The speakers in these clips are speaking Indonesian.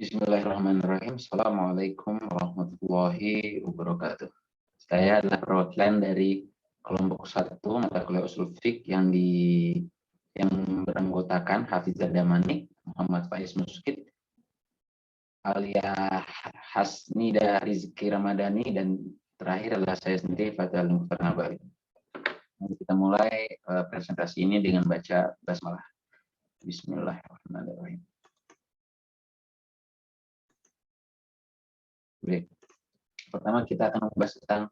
Bismillahirrahmanirrahim. Assalamualaikum warahmatullahi wabarakatuh. Saya adalah perwakilan dari kelompok 1 mata kuliah usul fiqh yang beranggotakan Hafizah Damani, Muhammad Faiz Muskid, Alia Hasnida Rizki Ramadhani, dan terakhir adalah saya sendiri, Fathul Mukhtar Nabawi. Kita mulai presentasi ini dengan baca basmalah. Bismillahirrahmanirrahim. Baik. Pertama kita akan membahas tentang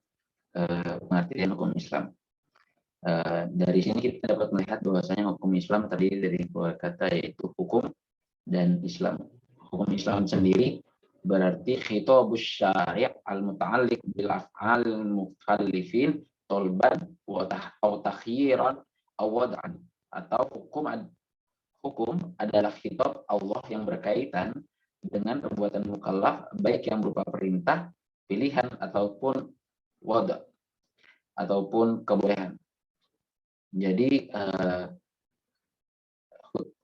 pengertian hukum Islam. Dari sini kita dapat melihat bahwasanya hukum Islam terdiri dari dua kata, yaitu hukum dan Islam. Hukum Islam sendiri berarti khitabus syari' al-muta'alliq bil af'al mukallifin tolban wa takhyiran aw wad'an. Atau hukum adalah khitab Allah yang berkaitan dengan perbuatan mukallaf, baik yang berupa perintah, pilihan, ataupun wada, ataupun kebolehan. Jadi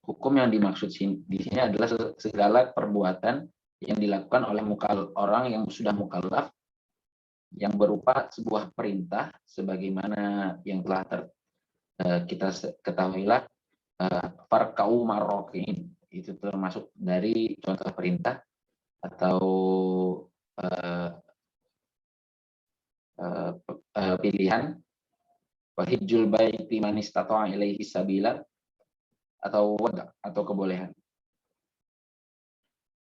hukum yang dimaksud di sini adalah segala perbuatan yang dilakukan oleh orang yang sudah mukallaf, yang berupa sebuah perintah, sebagaimana yang telah kita ketahuilah, farka'u marrokin, itu termasuk dari contoh perintah, atau pilihan, wahijjul baiti man istata'a ilaihi sabila, atau wada, atau kebolehan.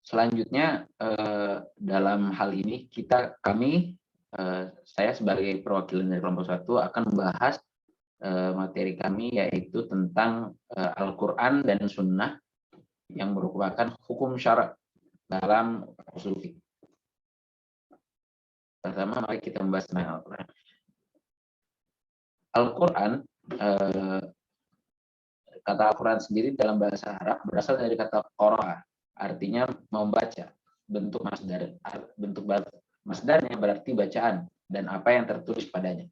Selanjutnya dalam hal ini saya sebagai perwakilan dari kelompok 1 akan membahas materi kami, yaitu tentang Al-Quran dan Sunnah yang merupakan hukum syarak dalam usul fiqh. Pertama, mari kita membahas tentang Al-Quran. Al-Quran, kata Al-Quran sendiri dalam bahasa Arab berasal dari kata qara'a, artinya membaca. Bentuk masdarnya berarti bacaan dan apa yang tertulis padanya.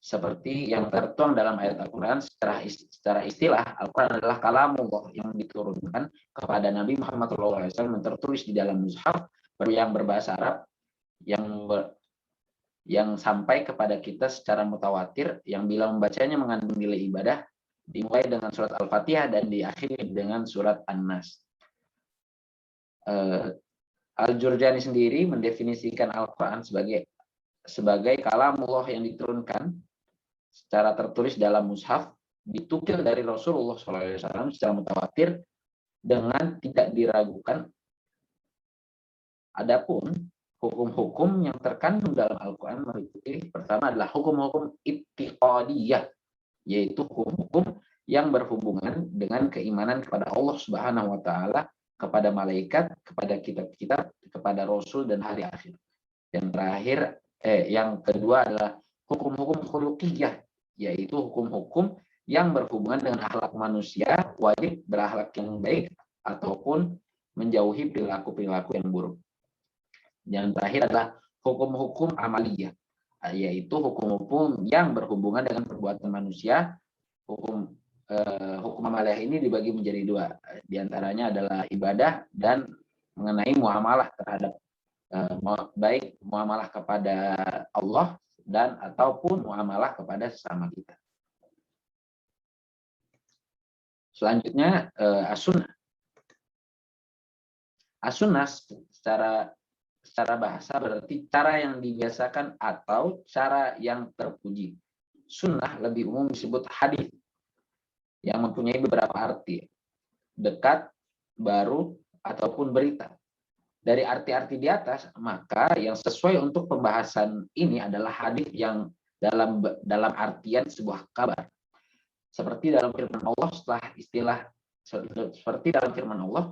Seperti yang tertuang dalam ayat Al-Quran, secara istilah, Al-Quran adalah kalamullah yang diturunkan kepada Nabi Muhammad SAW, yang tertulis di dalam mushaf yang berbahasa Arab, yang sampai kepada kita secara mutawatir, yang bila membacanya mengandung nilai ibadah, dimulai dengan surat Al-Fatihah dan diakhiri dengan surat An-Nas. Al-Jurjani sendiri mendefinisikan Al-Quran sebagai kalamullah yang diturunkan secara tertulis dalam mushaf, ditukil dari Rasulullah SAW secara mutawatir dengan tidak diragukan. Adapun hukum-hukum yang terkandung dalam Al-Quran meliputi, pertama adalah hukum-hukum i'tiqadiyah, yaitu hukum-hukum yang berhubungan dengan keimanan kepada Allah Subhanahu wa Ta'ala, kepada malaikat, kepada kitab-kitab, kepada Rasul, dan hari akhir. Yang kedua adalah hukum-hukum khuluqiyah, yaitu hukum-hukum yang berhubungan dengan akhlak manusia, wajib berakhlak yang baik ataupun menjauhi perilaku-perilaku yang buruk. Yang terakhir adalah hukum-hukum amaliyah, yaitu hukum-hukum yang berhubungan dengan perbuatan manusia. Hukum amaliyah ini dibagi menjadi dua, diantaranya adalah ibadah dan mengenai muamalah terhadap baik muamalah kepada Allah dan ataupun muamalah kepada sesama kita. Selanjutnya as-sunnah. As-sunnah secara bahasa berarti cara yang dibiasakan atau cara yang terpuji. Sunnah lebih umum disebut hadis, yang mempunyai beberapa arti: dekat, baru, ataupun berita. Dari arti-arti di atas, maka yang sesuai untuk pembahasan ini adalah hadis yang dalam artian sebuah kabar. Seperti dalam firman Allah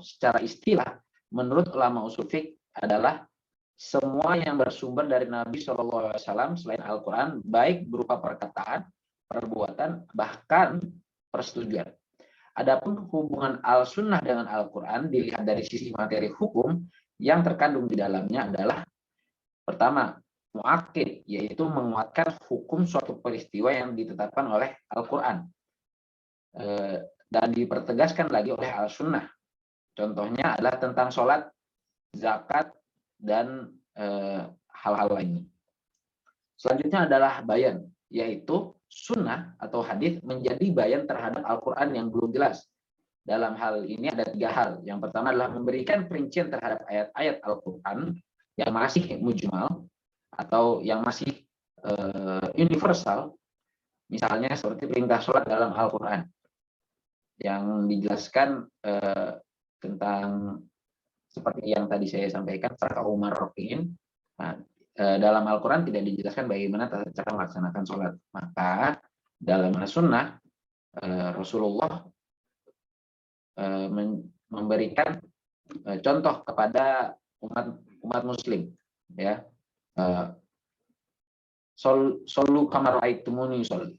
secara istilah, menurut ulama usul fiqh adalah semua yang bersumber dari Nabi SAW selain Al-Quran, baik berupa perkataan, perbuatan, bahkan persetujuan. Adapun hubungan Al-Sunnah dengan Al-Quran dilihat dari sisi materi hukum, yang terkandung di dalamnya adalah, pertama, mu'akkid, yaitu menguatkan hukum suatu peristiwa yang ditetapkan oleh Al-Quran dan dipertegaskan lagi oleh Al-Sunnah. Contohnya adalah tentang sholat. zakat, dan hal-hal lainnya. Selanjutnya adalah bayan, yaitu sunnah atau hadis menjadi bayan terhadap Al-Quran yang belum jelas. Dalam hal ini ada 3 hal. Yang pertama adalah memberikan perincian terhadap ayat-ayat Al-Quran yang masih mujmal atau yang masih universal, misalnya seperti perintah sholat dalam Al-Quran yang dijelaskan tentang seperti yang tadi saya sampaikan, Raka'u marrokin. Nah, dalam Al-Quran tidak dijelaskan bagaimana cara melaksanakan sholat. Maka dalam sunnah Rasulullah memberikan contoh kepada umat Muslim, ya, solu kamar aitumuni sholli.